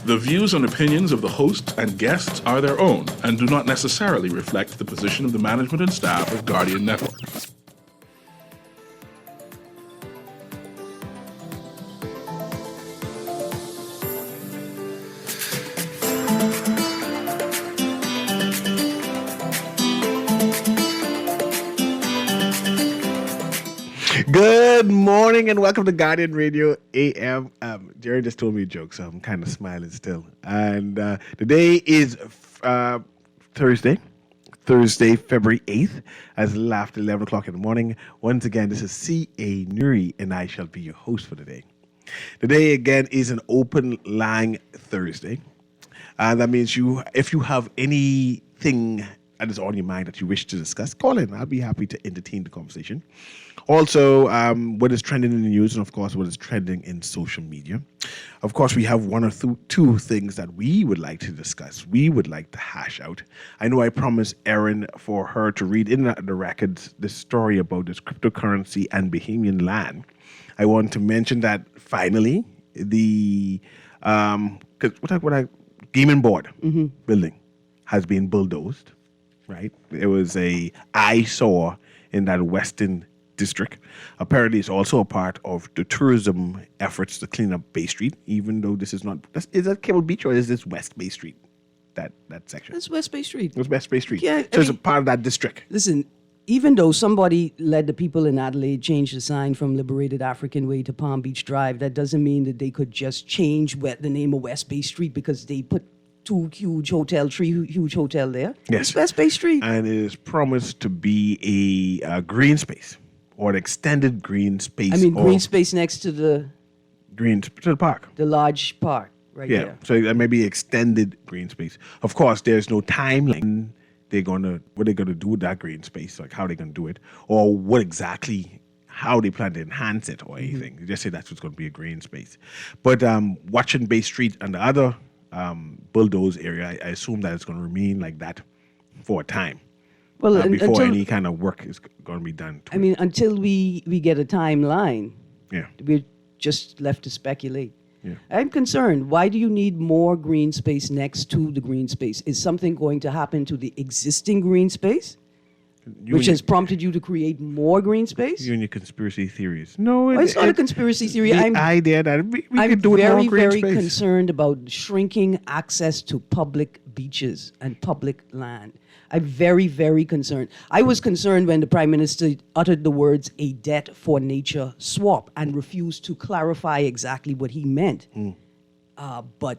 The views and opinions of the host and guests are their own and do not necessarily reflect the position of the management and staff of Guardian Network. Good morning and welcome to Guardian Radio AM. Jerry just told me a joke, so I'm kind of smiling still. And today is Thursday, February 8th, as after 11 o'clock in the morning. Once again, this is C.A. Newry, and I shall be your host for today. Today, again, is an open line Thursday. And that means if you have anything that is on your mind that you wish to discuss, call in. I'll be happy to entertain the conversation. Also, what is trending in the news, and of course, what is trending in social media. Of course, we have one or two things that we would like to discuss. We would like to hash out. I know I promised Erin for her to read in the records the story about this cryptocurrency and Bahamian land. I want to mention that finally, the Gaming Board building has been bulldozed. Right, it was a eyesore in that western district. Apparently, it's also a part of the tourism efforts to clean up Bay Street. Even though this is not, is that Cable Beach or is this West Bay Street? That section. It's West Bay Street. It's West Bay Street. Yeah, so it's a part of that district. Listen, even though somebody led the people in Adelaide change the sign from Liberated African Way to Palm Beach Drive, that doesn't mean that they could just change the name of West Bay Street because they put three huge hotel there. Yes. It's West Bay Street. And it is promised to be a green space or an extended green space. I mean, green space next to the park. The large park right there. Yeah, so that may be extended green space. Of course, there's no timeline. What they're gonna do with that green space, like how they're gonna do it, or how they plan to enhance it or anything. They just say that's what's gonna be a green space. But watching Bay Street and the other bulldoze area, I assume that it's going to remain like that for a time. Well, before any kind of work is going to be done. I mean, until we get a timeline, we're just left to speculate. Yeah. I'm concerned. Why do you need more green space next to the green space? Is something going to happen to the existing green space, which has prompted you to create more green space? You and your conspiracy theories. No, it's not a conspiracy theory. The idea that we could do it very, more green very space. concerned about shrinking access to public beaches and public land. I'm very, very concerned. I was concerned when the Prime Minister uttered the words "a debt for nature swap" and refused to clarify exactly what he meant. But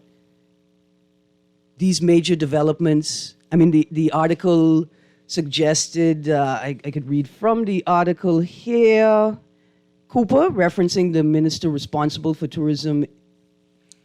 these major developments, I mean, the article suggested, I could read from the article here, Cooper, referencing the minister responsible for tourism,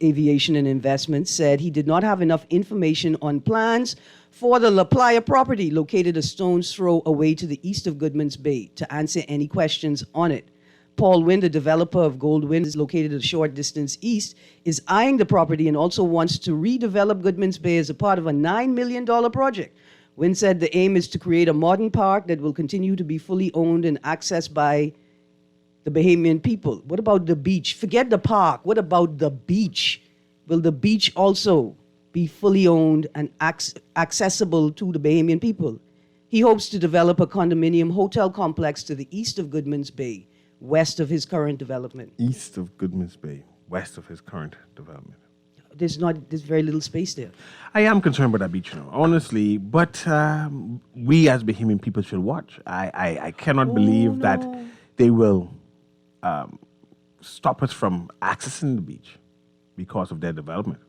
aviation, and investment, said he did not have enough information on plans for the La Playa property located a stone's throw away to the east of Goodman's Bay to answer any questions on it. Paul Wynn, the developer of Goldwind, is located a short distance east, is eyeing the property and also wants to redevelop Goodman's Bay as a part of a $9 million project. Wynn said the aim is to create a modern park that will continue to be fully owned and accessed by the Bahamian people. What about the beach? Forget the park. What about the beach? Will the beach also be fully owned and accessible to the Bahamian people? He hopes to develop a condominium hotel complex to the east of Goodman's Bay, west of his current development. East of Goodman's Bay, west of his current development. There's very little space there. I am concerned about that beach now, honestly, but we as Bahamian people should watch. I cannot believe that they will stop us from accessing the beach because of their development.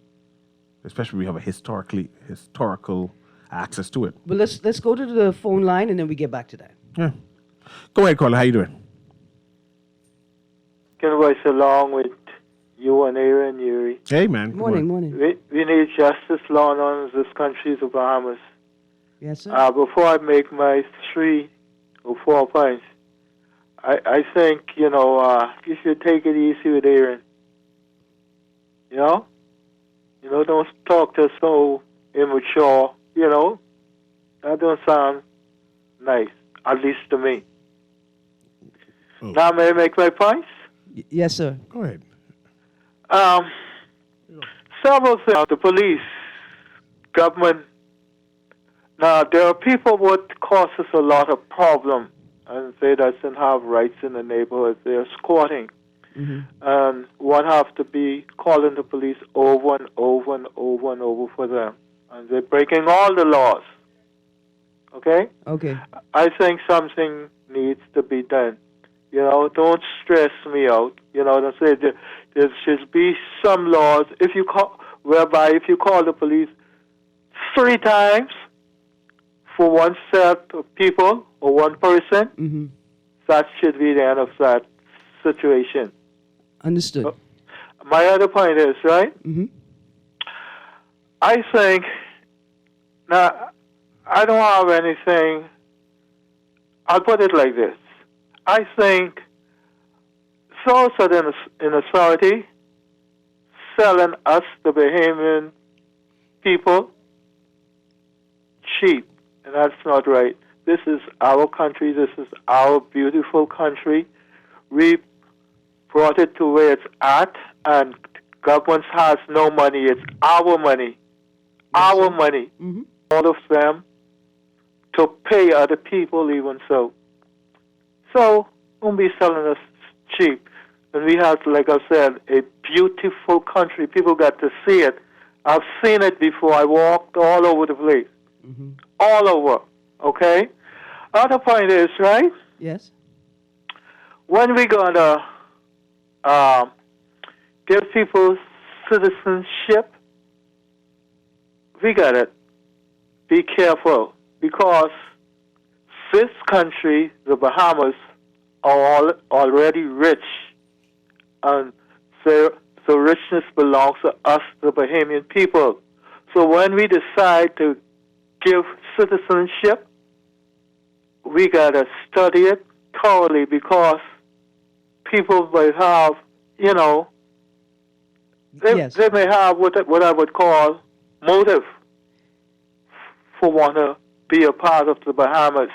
Especially we have a historical access to it. But let's go to the phone line and then we get back to that. Yeah. Go ahead, caller. How you doing? Can voice along with you and Aaron Newry. Hey, man. Morning. We need justice, law, and order in this country, the Bahamas. Yes, sir. Before I make my 3 or 4 points, I think, you should take it easy with Aaron. Don't talk to us so immature, That don't sound nice, at least to me. Oh. Now, may I make my points? Yes, sir. Go ahead. several things. The police, government. Now, there are people what causes a lot of problem, and they doesn't have rights in the neighborhood. They're squatting. And one have to be calling the police over and over and over and over for them. And they're breaking all the laws. Okay? Okay. I think something needs to be done. You know, don't stress me out. You know what I'm saying? There should be some laws whereby if you call the police 3 times for one set of people or one person, that should be the end of that situation. Understood. My other point is, right? I think, now, I don't have anything, I'll put it like this. I think those are in authority selling us, the Bahamian people, cheap, and that's not right. This is our country. This is our beautiful country. We brought it to where it's at, and government has no money. It's our money. Our money. All of them to pay other people even so. So, don't be selling us cheap. And we have, like I said, a beautiful country. People got to see it. I've seen it before. I walked all over the place. All over. Okay? Other point is, right? Yes. When we going to give people citizenship, we got to be careful because this country, the Bahamas, are already rich, and the richness belongs to us, the Bahamian people. So when we decide to give citizenship, we got to study it thoroughly because people may have, you know, they may have what I would call motive for want to be a part of the Bahamas.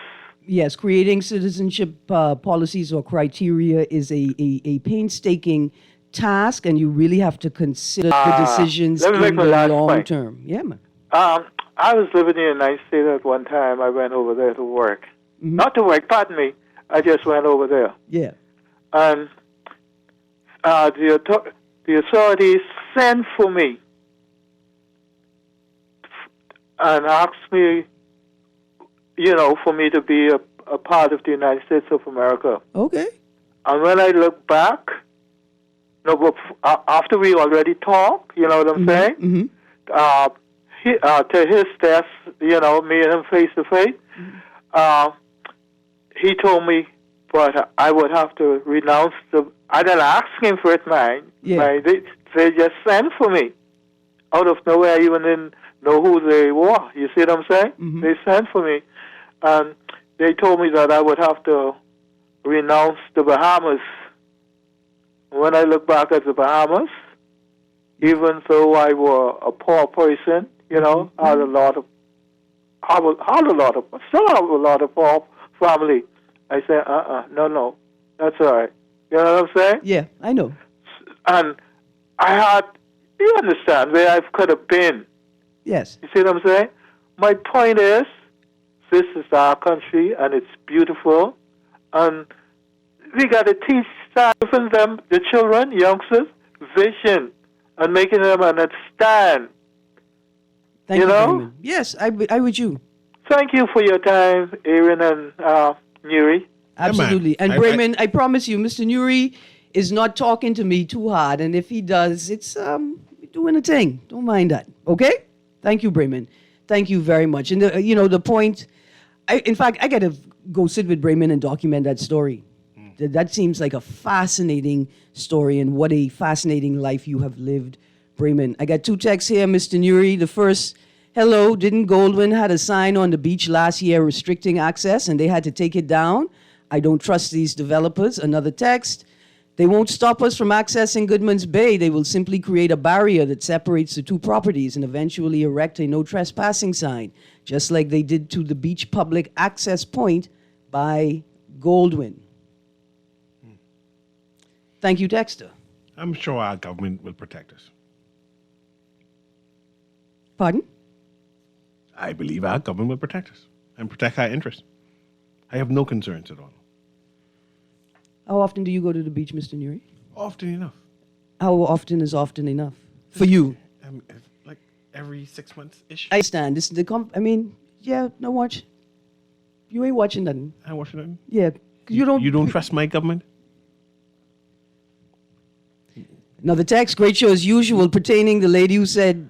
Yes, creating citizenship policies or criteria is a painstaking task, and you really have to consider the decisions in the long term. Yeah, man. I was living in the United States at one time. I went over there to work. Not to work, pardon me. I just went over there. Yeah. And the authorities sent for me and asked me, you know, for me to be a part of the United States of America. Okay. And when I look back, after we already talked, you know what I'm saying? To his desk, you know, me and him face to face, he told me, but I would have to renounce I didn't ask him for it, man. Yeah. They just sent for me. Out of nowhere, I even didn't know who they were. You see what I'm saying? They sent for me. And they told me that I would have to renounce the Bahamas. When I look back at the Bahamas, even though I were a poor person, you know, I had a lot of, still have a lot of poor family. I said, no, that's all right. You know what I'm saying? Yeah, I know. And I had, you understand where I could have been. Yes. You see what I'm saying? My point is, this is our country, and it's beautiful, and we got to teach giving them, the children, youngsters, vision, and making them understand. Thank you, know? Raymond. Yes, I would you. Thank you for your time, Aaron and Newry. Absolutely. And Brayman, I promise you, Mr. Newry is not talking to me too hard, and if he does, it's doing a thing. Don't mind that. Okay? Thank you, Brayman. Thank you very much. And the point, in fact, I got to go sit with Brayman and document that story. That seems like a fascinating story, and what a fascinating life you have lived, Brayman. I got 2 texts here, Mr. Newry. The first, hello, didn't Goldwyn had a sign on the beach last year restricting access, and they had to take it down? I don't trust these developers. Another text, they won't stop us from accessing Goodman's Bay. They will simply create a barrier that separates the 2 properties and eventually erect a no trespassing sign, just like they did to the beach public access point by Goldwyn. Thank you, Dexter. I'm sure our government will protect us. Pardon? I believe our government will protect us and protect our interests. I have no concerns at all. How often do you go to the beach, Mr. Newry? Often enough. How often is often enough for you? Like every 6 months-ish. I stand. This I mean, yeah, no watch. You ain't watching nothing. I watch it. Yeah, 'cause you don't. You don't trust my government? Now the text, great show as usual, pertaining the lady who said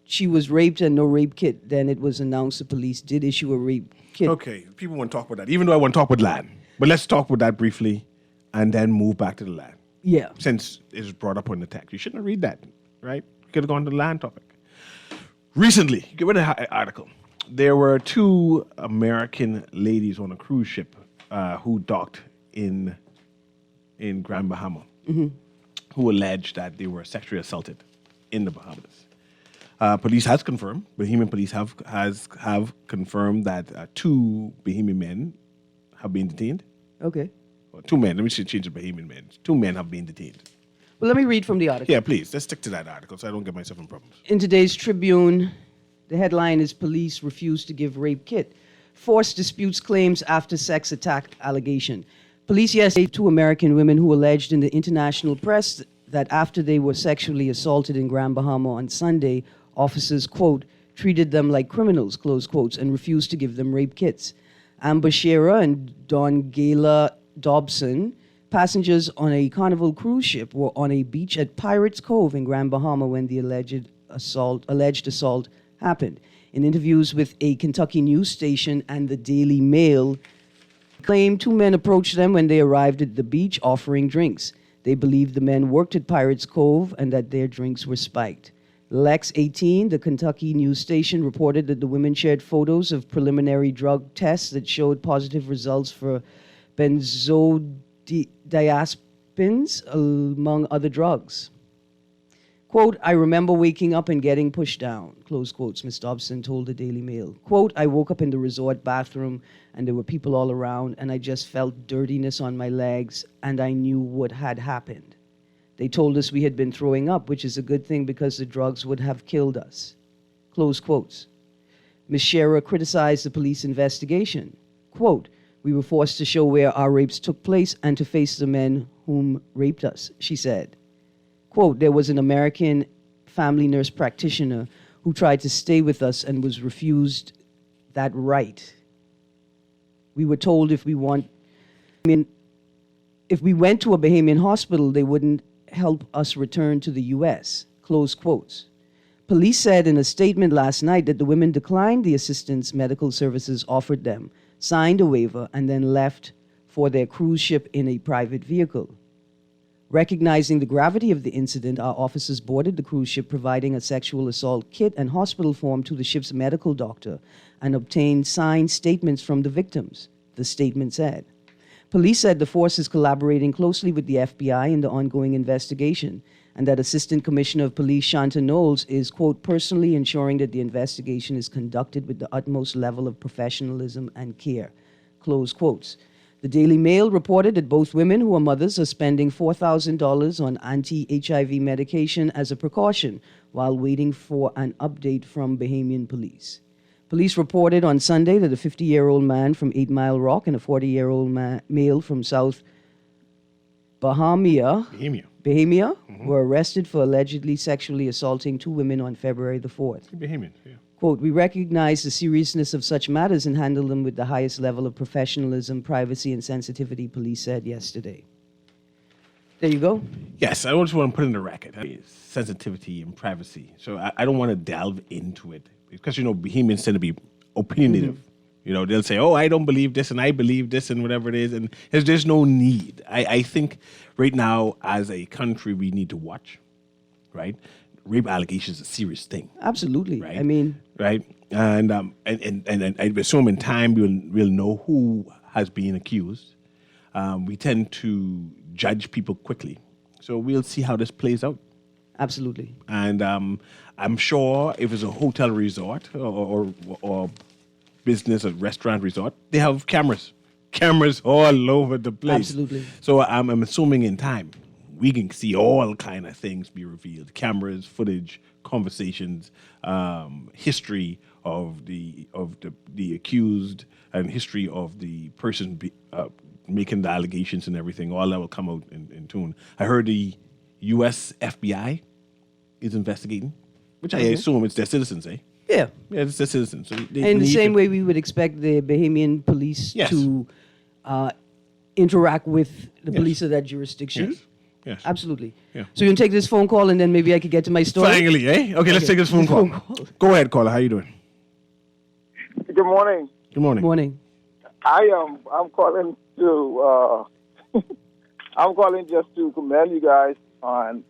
she was raped and no rape kit. Then it was announced the police did issue a rape kit. Okay, people want to talk about that, even though I want to talk about land. But let's talk about that briefly and then move back to the land. Yeah. Since it's brought up on the text. You shouldn't have read that, right? You could have gone to the land topic. Recently, get rid of the article. There were 2 American ladies on a cruise ship who docked in Grand Bahama, who alleged that they were sexually assaulted in the Bahamas. Police has confirmed. Bahamian police have confirmed that 2 Bahamian men have been detained. Okay. Well, 2 men. Let me change the Bahamian men. 2 men have been detained. Well, let me read from the article. Yeah, please. Let's stick to that article so I don't get myself in problems. In today's Tribune, the headline is Police Refuse to Give Rape Kit. Force disputes claims after sex attack allegation. Police yesterday 2 American women who alleged in the international press that after they were sexually assaulted in Grand Bahama on Sunday, officers, quote, treated them like criminals, close quotes, and refused to give them rape kits. Amber Shearer and Don Gala Dobson, passengers on a Carnival cruise ship, were on a beach at Pirates Cove in Grand Bahama when the alleged assault happened. In interviews with a Kentucky news station and the Daily Mail, claimed 2 men approached them when they arrived at the beach offering drinks. They believed the men worked at Pirates Cove and that their drinks were spiked. Lex 18, the Kentucky news station, reported that the women shared photos of preliminary drug tests that showed positive results for benzodiazepines, among other drugs. Quote, I remember waking up and getting pushed down, close quotes, Ms. Dobson told the Daily Mail. Quote, I woke up in the resort bathroom and there were people all around and I just felt dirtiness on my legs and I knew what had happened. They told us we had been throwing up, which is a good thing because the drugs would have killed us. Close quotes. Ms. Scherer criticized the police investigation. Quote, we were forced to show where our rapes took place and to face the men whom raped us, she said. Quote, there was an American family nurse practitioner who tried to stay with us and was refused that right. We were told if we went to a Bahamian hospital, they wouldn't help us return to the U.S., close quotes. Police said in a statement last night that the women declined the assistance medical services offered them, signed a waiver, and then left for their cruise ship in a private vehicle. Recognizing the gravity of the incident, our officers boarded the cruise ship, providing a sexual assault kit and hospital form to the ship's medical doctor, and obtained signed statements from the victims, the statement said. Police said the force is collaborating closely with the FBI in the ongoing investigation, and that Assistant Commissioner of Police Shanta Knowles is, quote, personally ensuring that the investigation is conducted with the utmost level of professionalism and care, close quotes. The Daily Mail reported that both women who are mothers are spending $4,000 on anti-HIV medication as a precaution while waiting for an update from Bahamian police. Police reported on Sunday that a 50-year-old man from 8 Mile Rock and a 40-year-old male from South Bahamian were arrested for allegedly sexually assaulting 2 women on February the 4th. Bahamian, yeah. Quote, we recognize the seriousness of such matters and handle them with the highest level of professionalism, privacy, and sensitivity, police said yesterday. There you go. Yes, I just want to put in the record. Sensitivity and privacy. So I don't want to delve into it because, Bahamians tend to be opinionative. Mm-hmm. They'll say, oh, I don't believe this and I believe this and whatever it is. And there's no need. I think right now as a country, we need to watch, right? Rape allegations is a serious thing. Absolutely. Right? I mean... Right? And I assume in time we'll know who has been accused. We tend to judge people quickly. So we'll see how this plays out. Absolutely. And I'm sure if it's a hotel resort or business or restaurant resort, they have cameras all over the place. Absolutely. So I'm assuming in time we can see all kind of things be revealed: cameras, footage, conversations, history of the accused, and history of the person making the allegations and everything. All that will come out in tune. I heard the U.S. FBI is investigating, which I assume it's their citizens, eh? Yeah. Yeah, it's their citizens. So they In the need same to- way we would expect the Bahamian police Yes. to interact with the Yes. police of that jurisdiction. Yes. Yes. Absolutely. Yeah. So you can take this phone call and then maybe I could get to my story. Finally, eh? Okay, let's take this phone call. Go ahead, caller. How you doing? Good morning. Good morning. Morning. I'm calling to I'm calling just to commend you guys on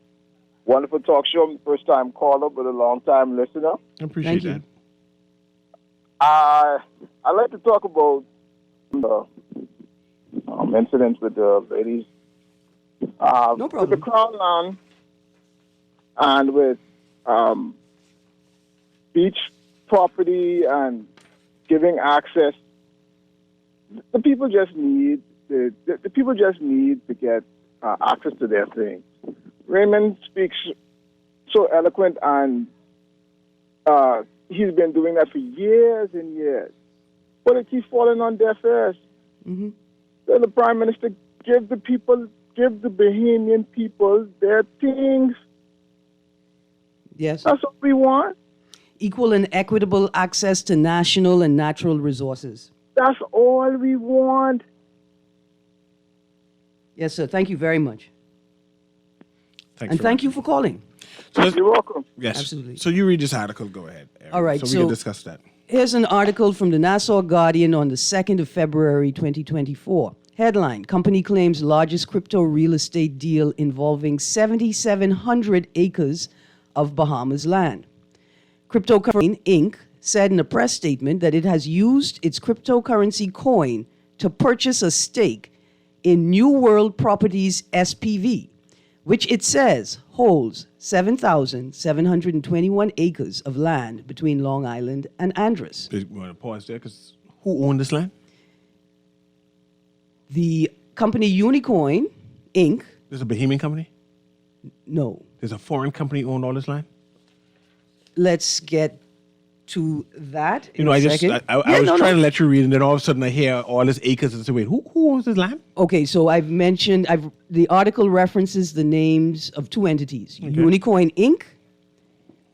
wonderful talk show. I'm the first time caller, but a long time listener. I appreciate Thank you. that. I'd like to talk about the incidents with the ladies. No With the problem. Crown Land and with beach property and giving access, the people just need the people just need to get access to their things. Raymond speaks so eloquent, and he's been doing that for years and years. But it keeps falling on deaf ears. Mm-hmm. So the Prime Minister give the Bahamian people their things. Yes. That's what we want. Equal and equitable access to national and natural resources. That's all we want. Yes, sir. Thank you very much. Thanks And very thank you for calling. So let's- You're welcome. yes. Absolutely. So you read this article. Go ahead. Aaron, All right, So we so- can discuss that. Here's an article from the Nassau Guardian on the 2nd of February, 2024. Headline, company claims largest crypto real estate deal involving 7,700 acres of Bahamas land. Cryptocurrency Inc. said in a press statement that it has used its cryptocurrency coin to purchase a stake in New World Properties SPV, which it says holds 7,721 acres of land between Long Island and Andros. You want to pause there? Because who owned this land? The company Unicoin Inc. There's a Bahamian company? No. There's a foreign company owned all this land? Let's get to that. You know, I was trying to let you read, and then all of a sudden I hear all this acres and say, wait, who owns this land? Okay, so the article references the names of two entities, Unicoin Inc.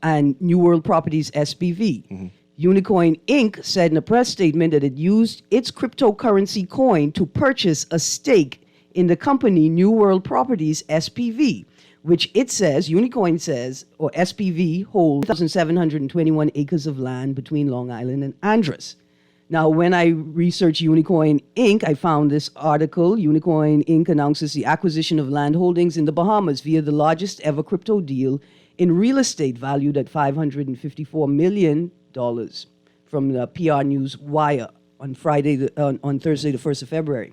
and New World Properties SPV. Mm-hmm. Unicoin Inc. said in a press statement that it used its cryptocurrency coin to purchase a stake in the company New World Properties SPV, which it says, Unicoin says, or SPV holds 1,721 acres of land between Long Island and Andros. Now, when I researched Unicoin Inc., I found this article. Unicoin Inc. announces the acquisition of land holdings in the Bahamas via the largest ever crypto deal in real estate valued at $554 million from the PR News Wire on Thursday, the 1st of February.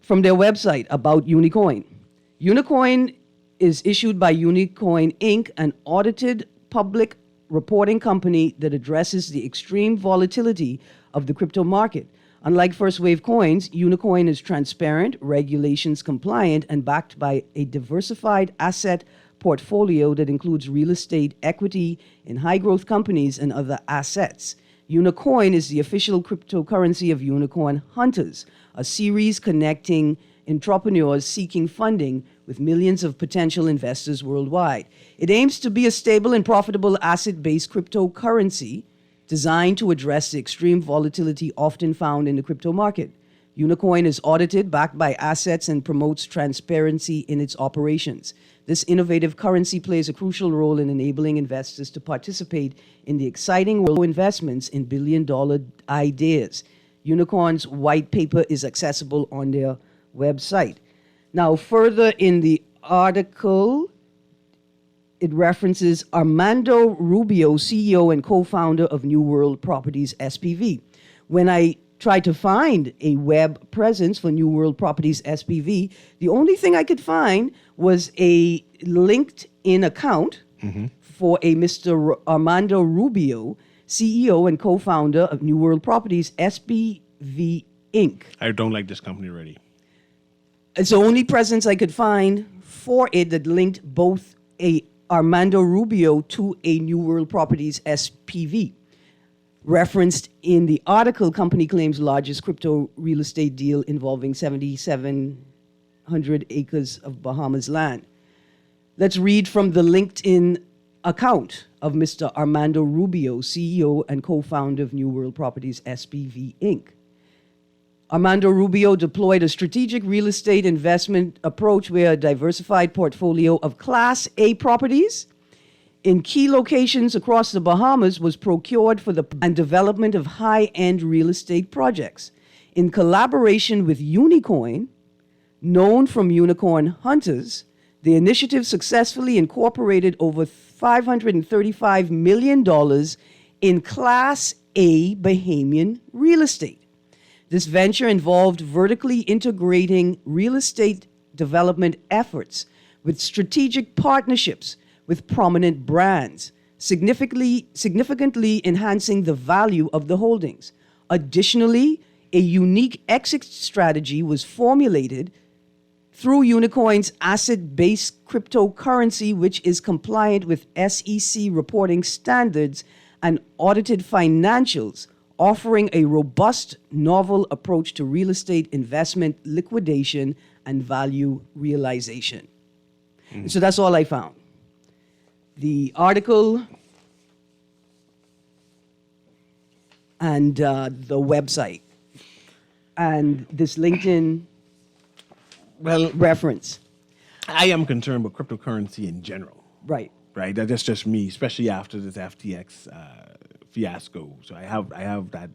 From their website about Unicoin. Unicoin is issued by Unicoin Inc., an audited public reporting company that addresses the extreme volatility of the crypto market. Unlike first wave coins, Unicoin is transparent, regulations compliant, and backed by a diversified asset portfolio that includes real estate, equity in high growth companies, and other assets. Unicoin is the official cryptocurrency of Unicorn Hunters, a series connecting entrepreneurs seeking funding with millions of potential investors worldwide. It aims to be a stable and profitable asset-based cryptocurrency designed to address the extreme volatility often found in the crypto market. Unicoin is audited, backed by assets, and promotes transparency in its operations. This innovative currency plays a crucial role in enabling investors to participate in the exciting world of investments in billion-dollar ideas. Unicorn's white paper is accessible on their website. Now, further in the article, it references Armando Rubio, CEO and co-founder of New World Properties SPV. When I tried to find a web presence for New World Properties SPV, the only thing I could find was a LinkedIn account for a Mr. Armando Rubio, CEO and co-founder of New World Properties SPV Inc. I don't like this company already. It's the only presence I could find for it that linked both a Armando Rubio to a New World Properties SPV. Referenced in the article, company claims largest crypto real estate deal involving 7,700 acres of Bahamas land. Let's read from the LinkedIn account of Mr. Armando Rubio, CEO and co-founder of New World Properties SPV Inc. Armando Rubio deployed a strategic real estate investment approach where a diversified portfolio of Class A properties in key locations across the Bahamas was procured for the and development of high-end real estate projects. In collaboration with Unicoin, known from Unicorn Hunters, the initiative successfully incorporated over $535 million in Class A Bahamian real estate. This venture involved vertically integrating real estate development efforts with strategic partnerships with prominent brands, significantly enhancing the value of the holdings. Additionally, a unique exit strategy was formulated through Unicoin's asset-based cryptocurrency, which is compliant with SEC reporting standards and audited financials, offering a robust, novel approach to real estate investment, liquidation, and value realization. So that's all I found. The article and the website and this LinkedIn reference. I am concerned about cryptocurrency in general. Right. Right, that's just me, especially after this FTX fiasco. So I have that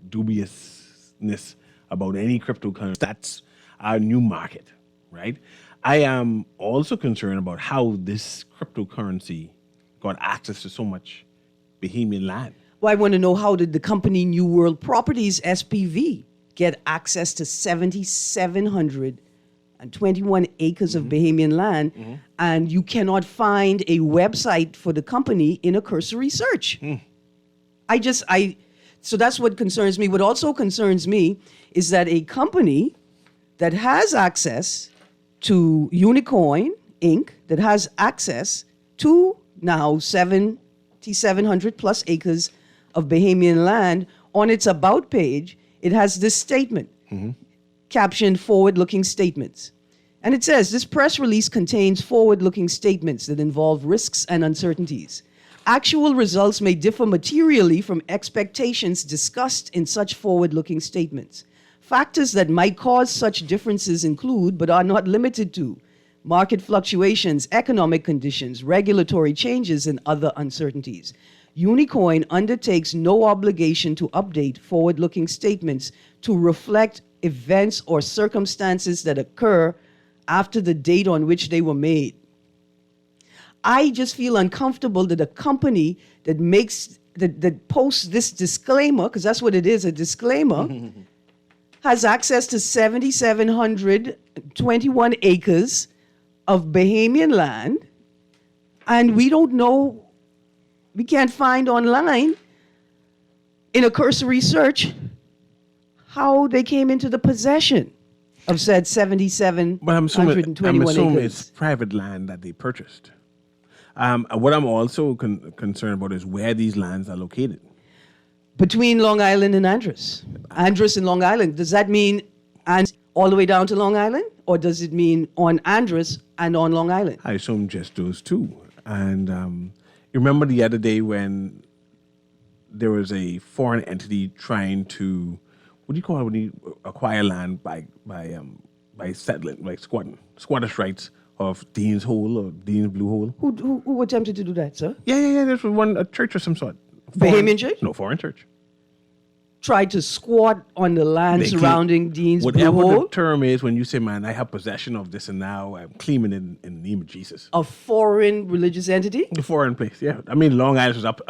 dubiousness about any cryptocurrency. That's our new market, right? I am also concerned about how this cryptocurrency got access to so much Bahamian land. Well, I want to know, how did the company New World Properties SPV get access to 7,721 acres of Bahamian land, and you cannot find a website for the company in a cursory search? So that's what concerns me. What also concerns me is that a company that has access to Unicoin Inc., that has access to now 7,700 plus acres of Bahamian land, on its About page, it has this statement, captioned Forward-Looking Statements. And it says, this press release contains forward-looking statements that involve risks and uncertainties. Actual results may differ materially from expectations discussed in such forward-looking statements. Factors that might cause such differences include, but are not limited to, market fluctuations, economic conditions, regulatory changes, and other uncertainties. Unicoin undertakes no obligation to update forward-looking statements to reflect events or circumstances that occur after the date on which they were made. I just feel uncomfortable that a company that that posts this disclaimer, because that's what it is, a disclaimer, has access to 7,721 acres of Bahamian land, and we don't know, we can't find online in a cursory search how they came into the possession of said 7,721 But I'm assuming acres. it's private land that they purchased. What I'm also concerned about is where these lands are located. Between Long Island and Andros. Andros and Long Island. Does that mean all the way down to Long Island? Or does it mean on Andros and on Long Island? I assume just those two. And you remember the other day when there was a foreign entity trying to, what do you call it when you acquire land by settling, like squatters' rights of Dean's Hole or Dean's Blue Hole? Who attempted to do that, sir? Yeah. There's a church of some sort. Bahamian church? No, foreign church. Tried to squat on the land surrounding Dean's Blue Whatever Hole? the term is when you say, man, I have possession of this and now I'm claiming it in the name of Jesus. A foreign religious entity? The foreign place, yeah. I mean, Long Island was up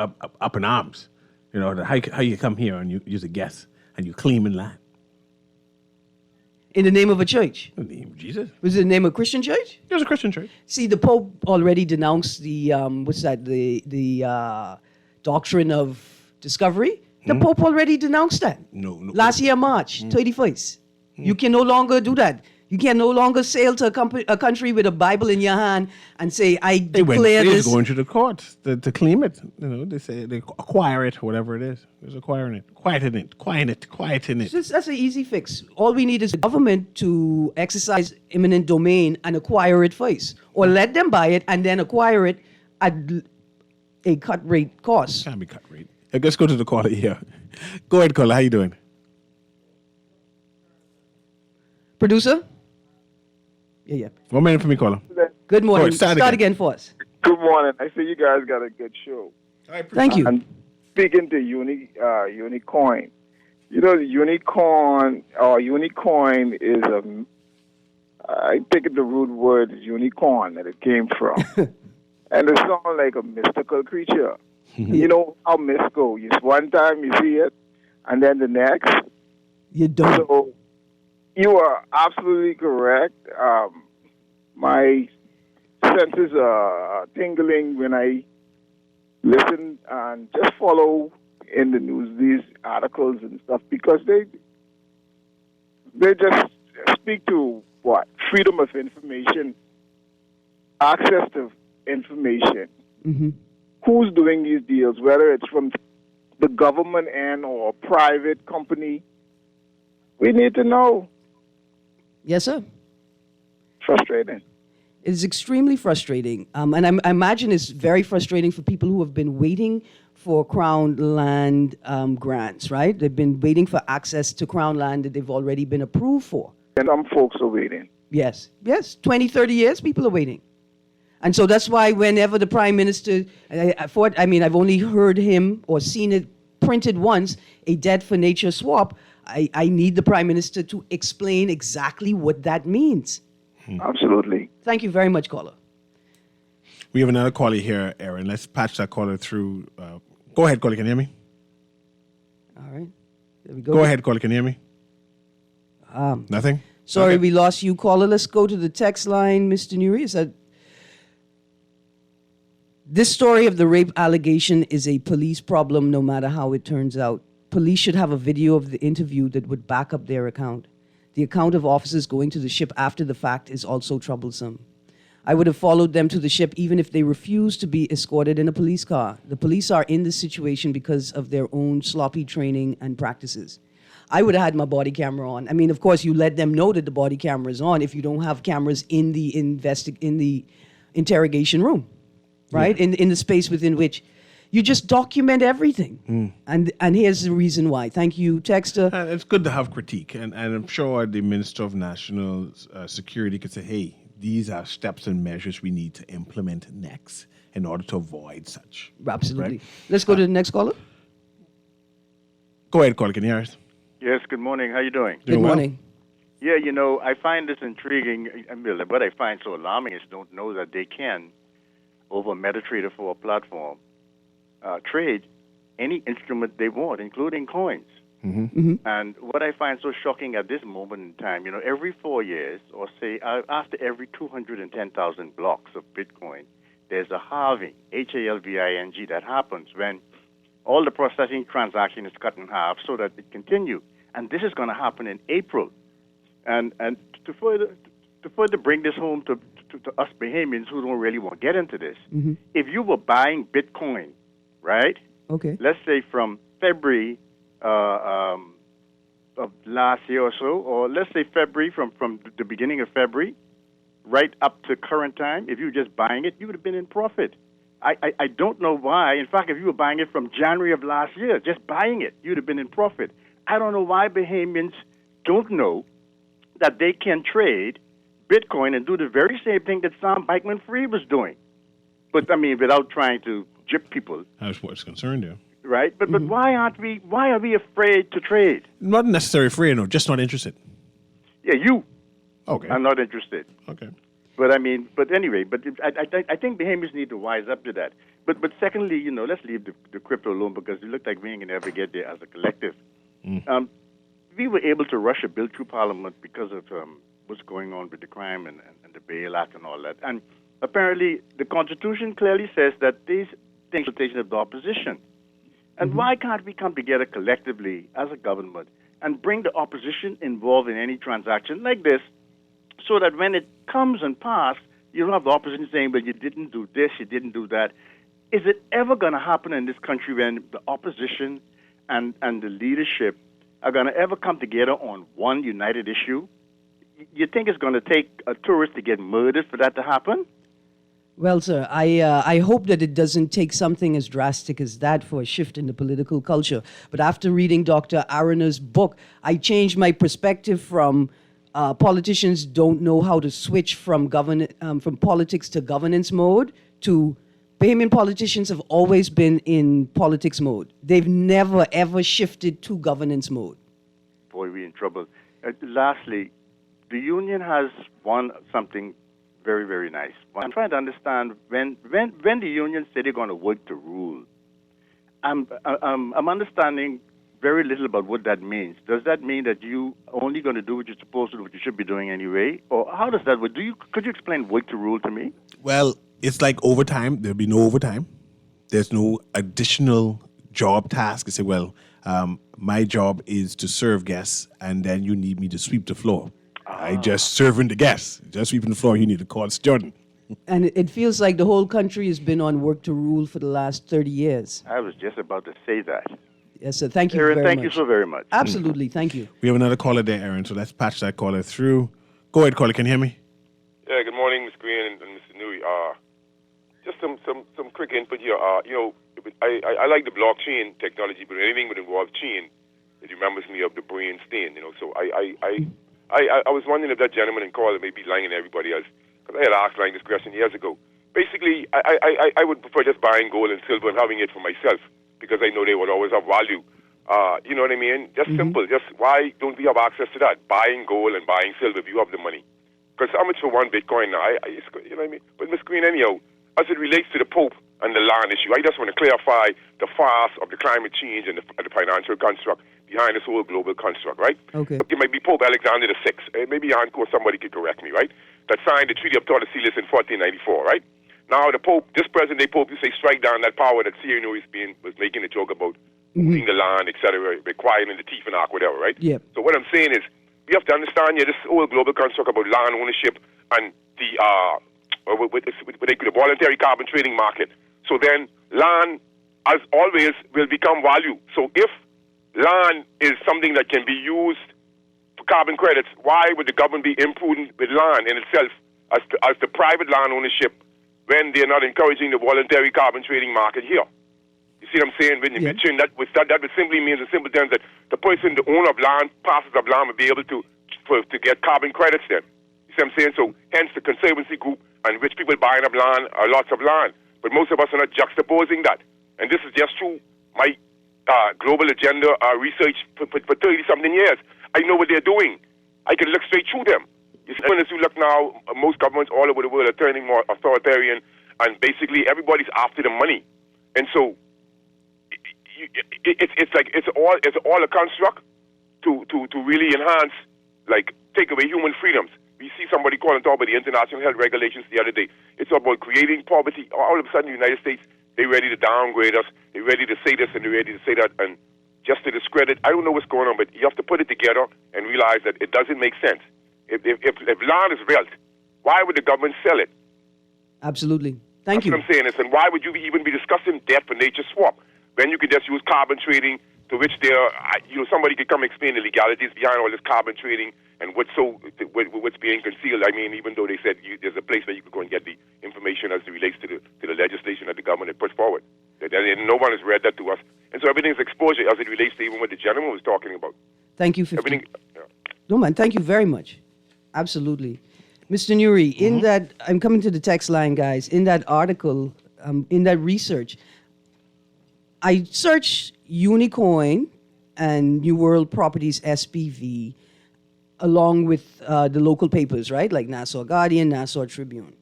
in arms. You know, how you come here and you use a guest and you claim in land. In the name of a church? In the name of Jesus. Was it the name of a Christian church? It was a Christian church. See, the Pope already denounced the, the doctrine of discovery. The Pope already denounced that. No. Last year, March 31st. You can no longer do that. You can no longer sail to a country with a Bible in your hand and say, I declare They this. was going to the courts to claim it. You know, they say they acquire it, whatever it is. There's acquiring it, quieting it. That's an easy fix. All we need is the government to exercise eminent domain and acquire it first. Or let them buy it and then acquire it at a cut rate cost. Can't be cut rate. Let's go to the caller here. Go ahead, caller. How you doing? Producer? Yeah. 1 minute for me, caller. Good morning. Go ahead, Start again for us. Good morning. I see you guys got a good show. Thank you. And speaking to Unicoin, you know, Unicorn or Unicoin is I think the root word is unicorn that it came from. And it sounds like a mystical creature. You know how myths go. One time you see it, and then the next. You don't. So you are absolutely correct. My senses are tingling when I listen and just follow in the news these articles and stuff because they just speak to what? Freedom of information, access to information. Mm-hmm. Who's doing these deals, whether it's from the government end or a private company. We need to know. Yes, sir. Frustrating. It's extremely frustrating. And I imagine it's very frustrating for people who have been waiting for Crown land grants, right? They've been waiting for access to Crown land that they've already been approved for. And some folks are waiting. Yes, 20, 30 years, people are waiting. And so that's why whenever the Prime Minister, I've only heard him or seen it printed once, a debt for nature swap, I need the Prime Minister to explain exactly what that means. Absolutely. Thank you very much, caller. We have another caller here, Aaron. Let's patch that caller through. Go ahead, caller. Can you hear me? All right. There we go. Go ahead, caller. Can you hear me? Nothing? Sorry, Okay. we lost you, caller. Let's go to the text line, Mr. Newry. This story of the rape allegation is a police problem no matter how it turns out. Police should have a video of the interview that would back up their account. The account of officers going to the ship after the fact is also troublesome. I would have followed them to the ship even if they refused to be escorted in a police car. The police are in this situation because of their own sloppy training and practices. I would have had my body camera on. I mean, of course, you let them know that the body camera is on if you don't have cameras in the interrogation room, right? Yeah. In the space within which you just document everything. And here's the reason why. Thank you, Texter. And it's good to have critique. And I'm sure the Minister of National Security could say, hey, these are steps and measures we need to implement next in order to avoid such. Absolutely. Right? Let's go to the next caller. Go ahead, caller. Can you hear us? Yes, good morning. How you doing? Good morning. Yeah, you know, I find this intriguing. I mean, what I find so alarming is don't know that they can, over MetaTrader 4 platform, trade any instrument they want, including coins. Mm-hmm. Mm-hmm. And what I find so shocking at this moment in time, you know, every 4 years, or say after every 210,000 blocks of Bitcoin, there's a halving, H-A-L-V-I-N-G, that happens when all the processing transaction is cut in half so that it continue. And this is going to happen in April. And to further bring this home to us Bahamians who don't really want to get into this, if you were buying Bitcoin, right? Okay. Let's say from February of last year or so, or let's say February from the beginning of February, right up to current time, if you were just buying it, you would have been in profit. I don't know why. In fact, if you were buying it from January of last year, just buying it, you'd have been in profit. I don't know why Bahamians don't know that they can trade Bitcoin and do the very same thing that Sam Bankman-Fried was doing. But, I mean, without trying to gyp people. That's what's concerned you. Right? But why are we afraid to trade? Not necessarily afraid, no, just not interested. Yeah, you. Okay. I'm not interested. Okay. But I mean, but anyway, but I think Bahamians need to wise up to that. But secondly, you know, let's leave the crypto alone because it looked like we ain't gonna ever get there as a collective. We were able to rush a bill through Parliament because of what's going on with the crime and the Bail Act and all that. And apparently, the Constitution clearly says that these things are taken of the opposition. And why can't we come together collectively as a government and bring the opposition involved in any transaction like this so that when it comes and pass, you don't have the opposition saying, "But you didn't do this, you didn't do that." Is it ever going to happen in this country when the opposition and the leadership are going to ever come together on one united issue? You think it's going to take a tourist to get murdered for that to happen? Well, sir, I hope that it doesn't take something as drastic as that for a shift in the political culture. But after reading Dr. Arona's book, I changed my perspective from politicians don't know how to switch from politics to governance mode to Bahamian politicians have always been in politics mode. They've never, ever shifted to governance mode. Boy, we're in trouble. Lastly, the union has won something very, very nice. I'm trying to understand when the union said they're going to work the rule. I'm understanding very little about what that means. Does that mean that you only going to do what you're supposed to do, what you should be doing anyway, or how does that work? Could you explain work the rule to me? Well, it's like overtime. There'll be no overtime. There's no additional job task. You say, well, my job is to serve guests, and then you need me to sweep the floor. I just serving the guests. Just sweeping the floor, you need to call Jordan. And it feels like the whole country has been on work to rule for the last 30 years. I was just about to say that. Yes, sir. Thank you Aaron, very much. thank you so very much. Absolutely. Thank you. We have another caller there, Aaron, so let's patch that caller through. Go ahead, caller. Can you hear me? Yeah, good morning, Ms. Green and Mr. Newry. Just some quick input here. I like the blockchain technology, but anything that involves chain, it remembers me of the brain stain, So I was wondering if that gentleman in caller may be lying to everybody else, because I had asked lying this question years ago. Basically, I would prefer just buying gold and silver and having it for myself, because I know they would always have value. You know what I mean? Just simple. Just why don't we have access to that? Buying gold and buying silver if you have the money. Because how much for one Bitcoin now? You know what I mean? But Ms. Green, anyhow, as it relates to the Pope and the land issue, I just want to clarify the farce of the climate change and the financial construct behind this whole global construct, right? Okay. It might be Pope Alexander VI. Maybe Yanko or somebody could correct me, right? That signed the Treaty of Tordesillas in 1494, right? Now the Pope, this present-day Pope, you say strike down that power that Cyrano was making a joke about owning the land, etc., requiring the teeth and arc, whatever, right? Yep. So what I'm saying is, we have to understand this whole global construct about land ownership and the what they call the voluntary carbon trading market. So then land, as always, will become value. So if land is something that can be used for carbon credits, why would the government be imprudent with land in itself as the private land ownership when they're not encouraging the voluntary carbon trading market here? You see what I'm saying? When you mention that would simply means in simple terms that the person, the owner of land, parcels of land, will be able to get carbon credits then. You see what I'm saying? So hence the conservancy group and rich people buying up land or lots of land. But most of us are not juxtaposing that. And this is just through my global agenda research for 30-something years. I know what they're doing. I can look straight through them. You see, as you look now, most governments all over the world are turning more authoritarian, and basically everybody's after the money. And so it's all a construct to really enhance, like, take away human freedoms. We see somebody call and talk about the international health regulations the other day. It's about creating poverty. All of a sudden, the United States, they're ready to downgrade us. They're ready to say this and they're ready to say that. And just to discredit, I don't know what's going on, but you have to put it together and realize that it doesn't make sense. If land is wealth, why would the government sell it? Absolutely. Thank you. That's what I'm saying is, and why would you even be discussing debt for nature swap when you could just use carbon trading, to which somebody could come explain the legalities behind all this carbon trading and what's being concealed. I mean, even though they said there's a place where you could go and get the information as it relates to the legislation that the government had put forward. And no one has read that to us. And so everything is exposure as it relates to even what the gentleman was talking about. Thank you. Everything. Yeah. No, man, thank you very much. Absolutely. Mr. Newry, in that, I'm coming to the text line, guys, in that article, in that research, I searched Unicoin and New World Properties SPV along with the local papers, right? Like Nassau Guardian, Nassau Tribune.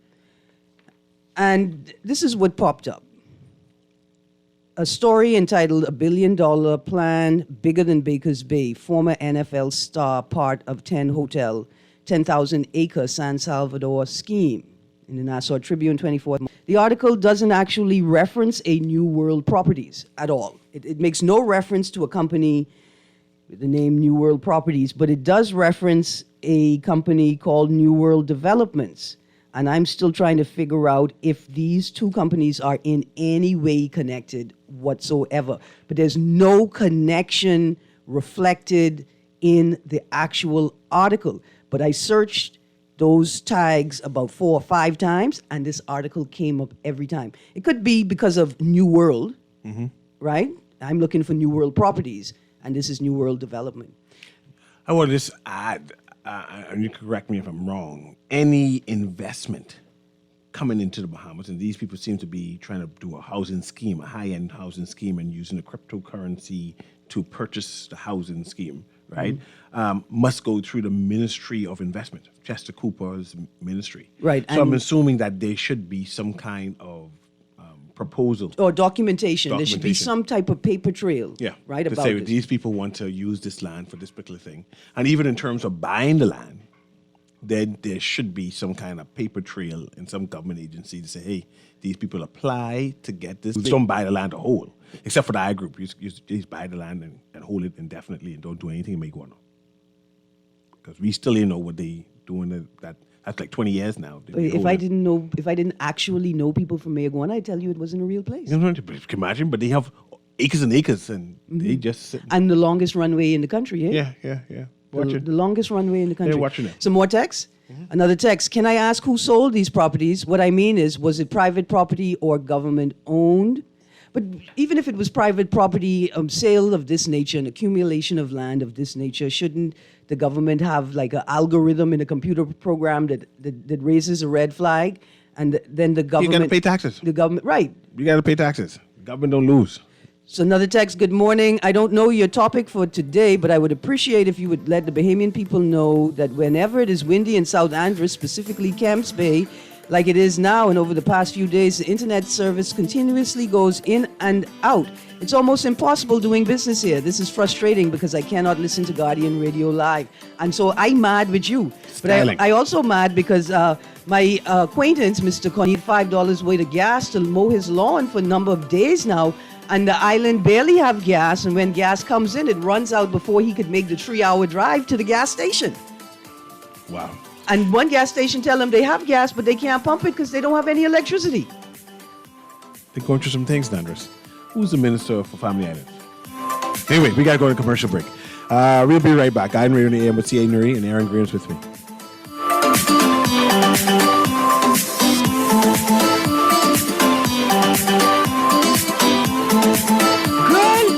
And this is what popped up. A story entitled "A $1 Billion Plan Bigger Than Baker's Bay, Former NFL Star Part of 10 10,000-acre San Salvador Scheme," in the Nassau Tribune 24th. The article doesn't actually reference a New World Properties at all. It makes no reference to a company with the name New World Properties, but it does reference a company called New World Developments. And I'm still trying to figure out if these two companies are in any way connected whatsoever. But there's no connection reflected in the actual article. But I searched those tags about 4 or 5 times, and this article came up every time. It could be because of New World, right? I'm looking for New World Properties, and this is New World Development. I want to just add, and you can correct me if I'm wrong, any investment coming into the Bahamas, and these people seem to be trying to do a housing scheme, a high-end housing scheme, and using the cryptocurrency to purchase the housing scheme, right? Must go through the Ministry of Investment, Chester Cooper's ministry. Right, So I'm and- assuming that there should be some kind of proposal. Or documentation. There should be Documentation. some type of paper trail, Yeah, right, to about say this. these people want to use this land for this particular thing, and even in terms of buying the land, then there should be some kind of paper trail in some government agency to say, hey, these people apply to get this. Don't buy the land whole, except for the I group. You just buy the land and hold it indefinitely and don't do anything and make one. Because we still didn't know what they doing. That's like 20 years now. If I didn't actually know people from Mayagüana, I'd tell you it wasn't a real place. You know, you can imagine, but they have acres and acres, and they just sit. And the longest runway in the country, eh? Yeah. Watch it. The longest runway in the country. watching it. Some more text? Another text. Can I ask who sold these properties? What I mean is, was it private property or government owned? But even if it was private property, sale of this nature, an accumulation of land of this nature, shouldn't the government have like an algorithm in a computer program that raises a red flag? And then the government... You got to pay taxes. The government, right. You got to pay taxes. The government don't lose. So another text, good morning. I don't know your topic for today, but I would appreciate if you would let the Bahamian people know that whenever it is windy in South Andros, specifically Camps Bay, like it is now and over the past few days, the internet service continuously goes in and out. It's almost impossible doing business here. This is frustrating because I cannot listen to Guardian Radio live. And so I'm mad with you. But I also mad because my acquaintance, Mr. Connie, $5 worth of gas to mow his lawn for a number of days now. And the island barely have gas, and when gas comes in, it runs out before he could make the 3-hour drive to the gas station. Wow. And one gas station tell them they have gas, but they can't pump it because they don't have any electricity. They're going through some things, Nandris. Who's the minister for Family Islands? Anyway, we got to go to commercial break. We'll be right back. I'm Radio AM with C.A. Newry, and Aaron Green's with me.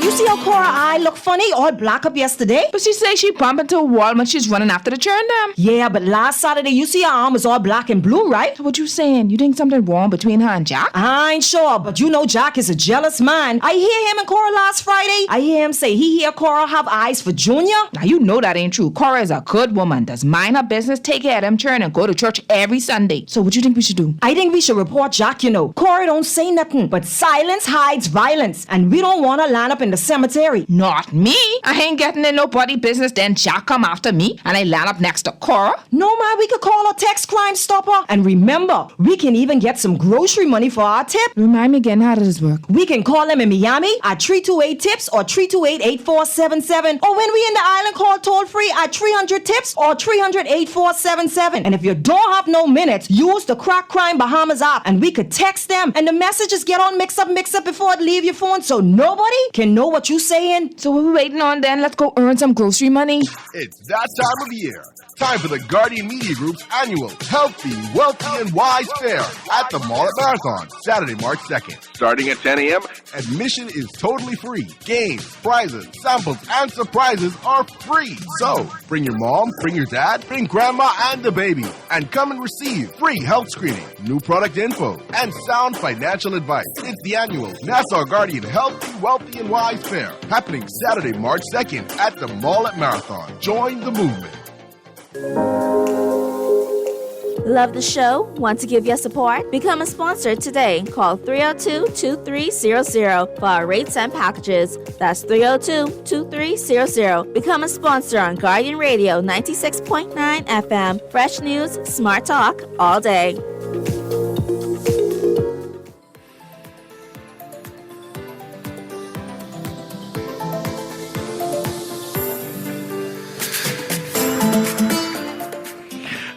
You see how Cora eye look funny, all black up yesterday? But she say she bump into a wall when she's running after the churn them. Yeah, but last Saturday you see her arm was all black and blue, right? What you saying? You think something wrong between her and Jack? I ain't sure, but you know Jack is a jealous man. I hear him and Cora last Friday. I hear him say he hear Cora have eyes for Junior. Now you know that ain't true. Cora is a good woman, does mind her business, take care of them churn, and go to church every Sunday. So what you think we should do? I think we should report Jack, you know. Cora don't say nothing, but silence hides violence, and we don't want to line up in the cemetery. Not me. I ain't getting in nobody business, then Jack come after me, and I land up next to Cora. No, man, we could call a text Crime Stopper. And remember, we can even get some grocery money for our tip. Remind me again, how does this work? We can call them in Miami at 328-TIPS or 328-8477. Or when we in the island, call toll-free at 300-TIPS or 300-8477. And if you don't have no minutes, use the Crack Crime Bahamas app and we could text them. And the messages get all mixed up before it leave your phone so nobody can know what you saying. So what we waiting on then? Let's go earn some grocery money. It's that time of year. Time for the Guardian Media Group's annual Healthy, Wealthy, and Wise Fair at the Mall at Marathon, Saturday, March 2nd. Starting at 10 a.m., admission is totally free. Games, prizes, samples, and surprises are free. So, bring your mom, bring your dad, bring grandma and the baby, and come and receive free health screening, new product info, and sound financial advice. It's the annual Nassau Guardian Healthy, Wealthy, and Wise Fair, happening Saturday, March 2nd at the Mall at Marathon. Join the movement. Love the show? Want to give your support? Become a sponsor today. Call 302-2300 for our rates and packages. That's 302-2300. Become a sponsor on Guardian Radio 96.9 FM. Fresh news, smart talk, all day.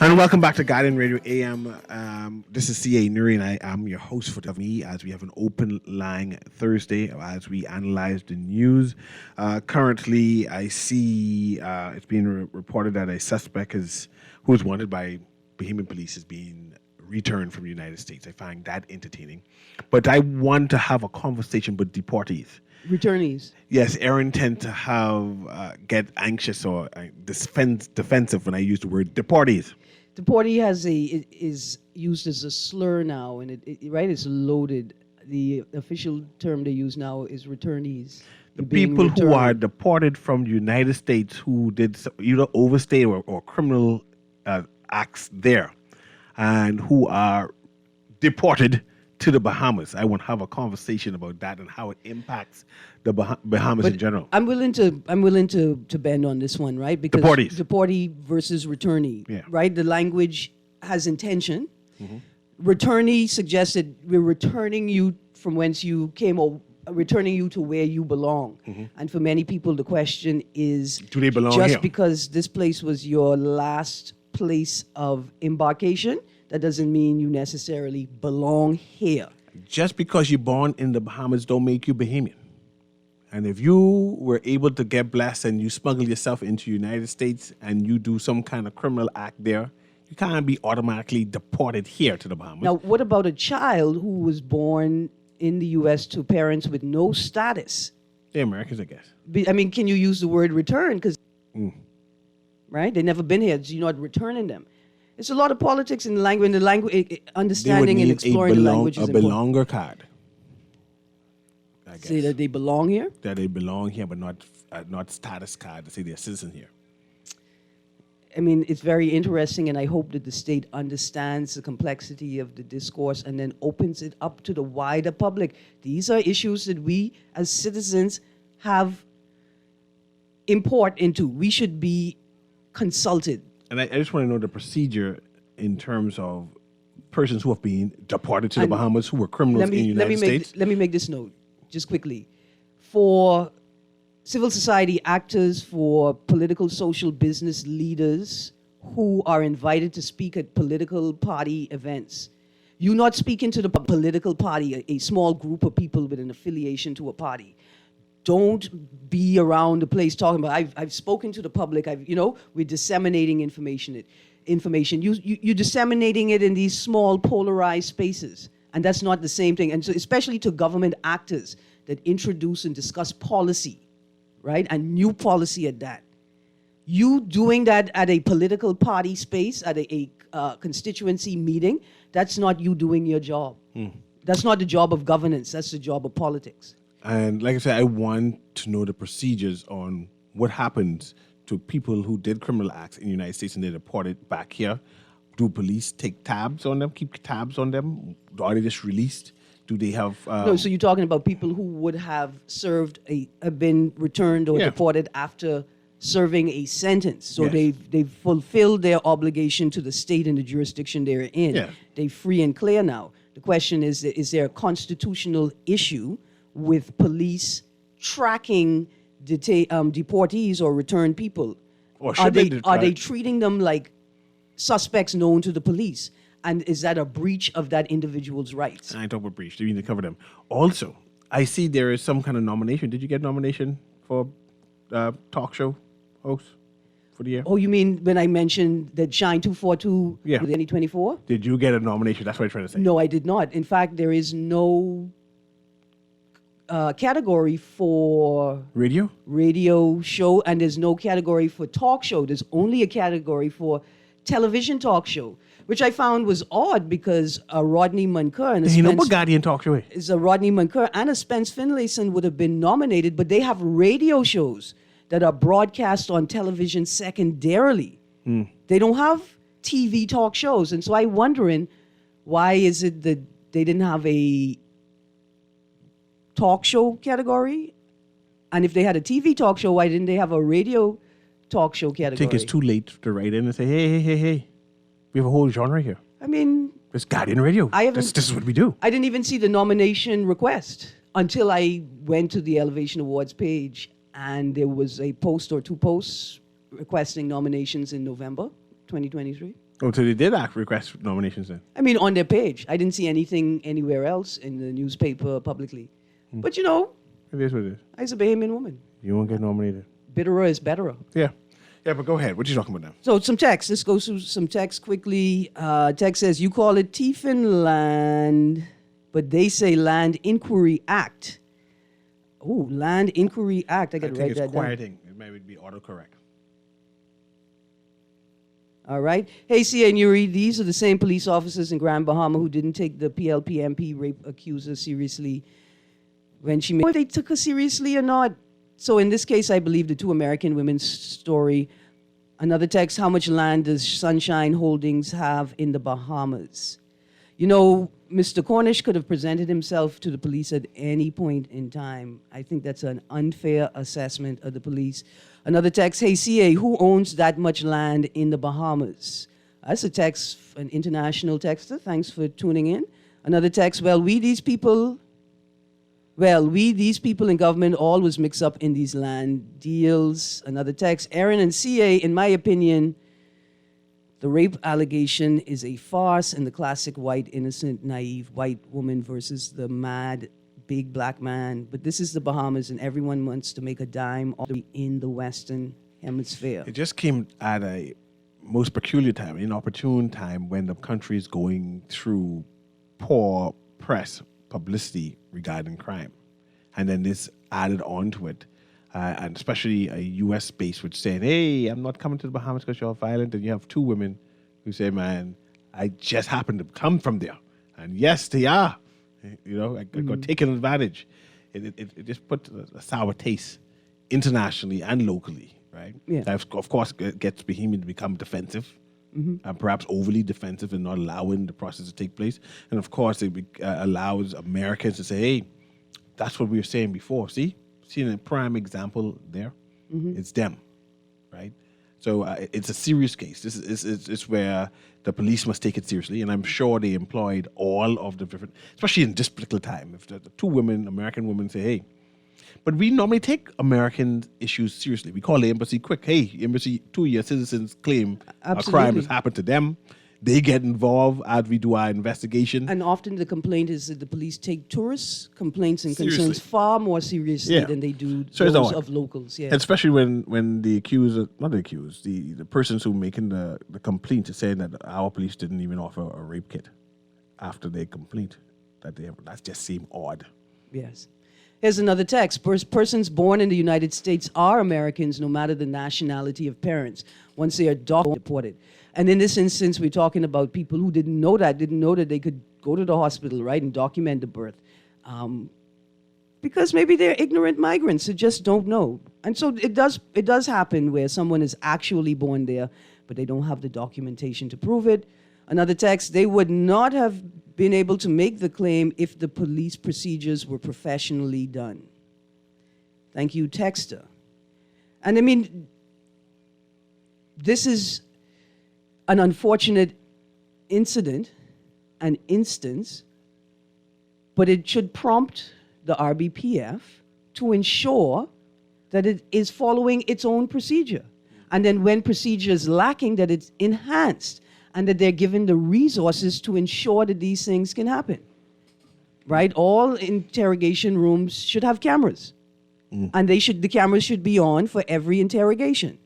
And welcome back to Guardian Radio AM. This is CA Newry, and I am your host for me as we have an open line Thursday as we analyze the news. Currently, I see it's being reported that a suspect who is wanted by Bahamian police is being returned from the United States. I find that entertaining. But I want to have a conversation with deportees. Returnees. Yes, Aaron tend to get anxious or defensive when I use the word deportees. Deportee is used as a slur now, and it's loaded. The official term they use now is returnees. The people who are deported from the United States who did either overstay or criminal acts there, and who are deported to the Bahamas. I want to have a conversation about that and how it impacts the Bahamas in general. I'm willing to bend on this one, right? Because deportee versus returnee, right? The language has intention. Mm-hmm. Returnee suggested we're returning you from whence you came, or returning you to where you belong. Mm-hmm. And for many people, the question is, do they belong just here? Because this place was your last place of embarkation, that doesn't mean you necessarily belong here. Just because you're born in the Bahamas don't make you Bahamian. And if you were able to get blessed and you smuggle yourself into the United States and you do some kind of criminal act there, you can't be automatically deported here to the Bahamas. Now, what about a child who was born in the U.S. to parents with no status? They're Americans, I guess. I mean, can you use the word return? Because, right, they've never been here, so you're not returning them. It's a lot of politics in the language, understanding and exploring the language is important. A belonger card. I guess. Say that they belong here? That they belong here, but not status card to say they're citizen here. I mean, it's very interesting, and I hope that the state understands the complexity of the discourse and then opens it up to the wider public. These are issues that we, as citizens, have import into. We should be consulted. And I just want to know the procedure in terms of persons who have been deported to the Bahamas who were criminals in the United States. Let me make this note, just quickly. For civil society actors, for political, social, business leaders who are invited to speak at political party events, you're not speaking to the political party, a small group of people with an affiliation to a party. Don't be around the place talking about, I've spoken to the public, we're disseminating information. You're disseminating it in these small polarized spaces. And that's not the same thing. And so especially to government actors that introduce and discuss policy, right? And new policy at that. You doing that at a political party space, at a constituency meeting, that's not you doing your job. That's not the job of governance. That's the job of politics. And like I said, I want to know the procedures on what happens to people who did criminal acts in the United States and they're deported back here. Do police take tabs on them, keep tabs on them? Are they just released? Do they have... No, so you're talking about people who would have been returned or deported after serving a sentence. So they've fulfilled their obligation to the state and the jurisdiction they're in. Yeah. They're free and clear now. The question is there a constitutional issue with police tracking deportees or returned people? Or are they treating them like suspects known to the police? And is that a breach of that individual's rights? I ain't talking about breach. They need to cover them. Also, I see there is some kind of nomination. Did you get nomination for talk show host for the year? Oh, you mean when I mentioned that Shine 242 with any 24? Did you get a nomination? That's what I'm trying to say. No, I did not. In fact, there is no category for radio show, and there's no category for talk show. There's only a category for television talk show, which I found was odd because Rodney Munker and Guardian talk show is a Rodney Munker and a Spence Finlayson would have been nominated, but they have radio shows that are broadcast on television secondarily. They don't have TV talk shows, and so I'm wondering why is it that they didn't have a talk show category? And if they had a TV talk show, why didn't they have a radio talk show category? I think it's too late to write in and say, hey. We have a whole genre here. I mean... It's Guardian Radio. This is what we do. I didn't even see the nomination request until I went to the Elevation Awards page, and there was a post or two posts requesting nominations in November 2023. Oh, so they did request nominations then? I mean, on their page. I didn't see anything anywhere else in the newspaper publicly. But It is what it is. I'm a Bahamian woman. You won't get nominated. Bitterer is betterer. Yeah. Yeah, but go ahead. What are you talking about now? So some text. Let's go through some text quickly. Text says, you call it Tiefin Land, but they say Land Inquiry Act. Oh, Land Inquiry Act. I got to write that down. it's quieting. It might be autocorrect. All right. Hey, CA Newry, these are the same police officers in Grand Bahama who didn't take the PLP MP rape accuser seriously when she made... Whether they took her seriously or not. So in this case, I believe the two American women's story. Another text, how much land does Sunshine Holdings have in the Bahamas? You know, Mr. Cornish could have presented himself to the police at any point in time. I think that's an unfair assessment of the police. Another text, hey, CA, who owns that much land in the Bahamas? That's a text, an international texter. Thanks for tuning in. Another text, well, we these people in government always mix up in these land deals. Another text, Aaron and CA, in my opinion, the rape allegation is a farce and the classic white, innocent, naive white woman versus the mad, big black man. But this is the Bahamas and everyone wants to make a dime in the Western Hemisphere. It just came at a most peculiar time, an opportune time when the country is going through poor press publicity regarding crime. And then this added on to it. And especially a U.S. base which saying, hey, I'm not coming to the Bahamas because you're violent. And you have two women who say, man, I just happened to come from there. And yes, they are. You know, I got taken advantage. It just put a sour taste internationally and locally, right? Yeah. That, of course, gets Bahamian to become defensive. And perhaps overly defensive and not allowing the process to take place. And of course, it allows Americans to say, hey, that's what we were saying before. See a prime example there? It's them, right? So it's a serious case. This is where the police must take it seriously. And I'm sure they employed all of the different, especially in this particular time. If the two women, American women say, hey, but we normally take American issues seriously. We call the embassy quick. Hey, embassy, 2 year citizens claim a crime has happened to them. They get involved as we do our investigation. And often the complaint is that the police take tourists' complaints and Seriously. concerns far more seriously than they do So it's those not- of locals. Yeah. And especially when the accused, not the accused, the persons who making the complaint is saying that our police didn't even offer a rape kit after their complaint. That just seemed odd. Yes. Here's another text. Persons born in the United States are Americans no matter the nationality of parents once they are deported. And in this instance, we're talking about people who didn't know that they could go to the hospital, right, and document the birth. Because maybe they're ignorant migrants who just don't know. And so it does happen where someone is actually born there, but they don't have the documentation to prove it. Another text, they would not have been able to make the claim if the police procedures were professionally done. Thank you, texter. And I mean, this is an unfortunate incident, an instance, but it should prompt the RBPF to ensure that it is following its own procedure. And then when procedure is lacking, that it's enhanced and that they're given the resources to ensure that these things can happen. Right? All interrogation rooms should have cameras. And the cameras should be on for every interrogation.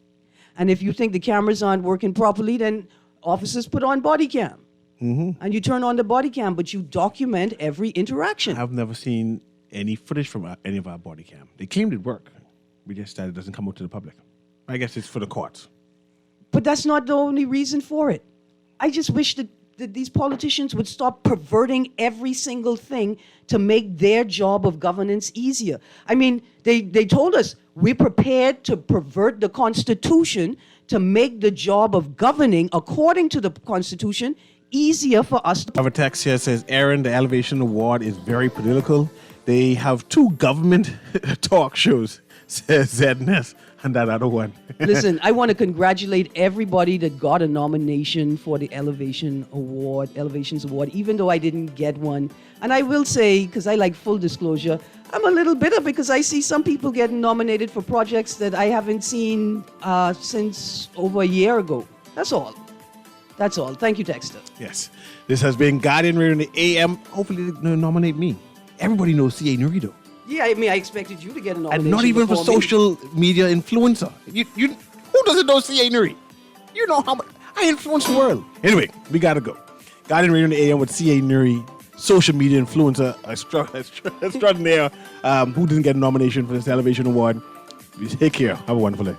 And if you think the cameras aren't working properly, then officers put on body cam. And you turn on the body cam, but you document every interaction. I've never seen any footage from any of our body cam. They claimed it worked. We just said it doesn't come out to the public. I guess it's for the courts. But that's not the only reason for it. I just wish that these politicians would stop perverting every single thing to make their job of governance easier. I mean, they told us we're prepared to pervert the Constitution to make the job of governing according to the Constitution easier for us. I have a text here that says, Aaron, the Elevation Award is very political. They have two government talk shows, says ZNS, and that other one. Listen, I want to congratulate everybody that got a nomination for the Elevations Award, even though I didn't get one. And I will say, because I like full disclosure, I'm a little bitter because I see some people getting nominated for projects that I haven't seen since over a year ago. That's all. That's all. Thank you, Dexter. Yes. This has been Guardian Radio in the AM. Hopefully they nominate me. Everybody knows C.A. Newry, though. Yeah, I mean, I expected you to get a nomination. And not even for before me. social media influencer. You, who doesn't know C.A. Newry? You know how much I influence the world. Anyway, we gotta go. Guardian Radio in the AM with C.A. Newry, social media influencer extraordinaire, who didn't get a nomination for this Elevation Award. Take care. Have a wonderful day.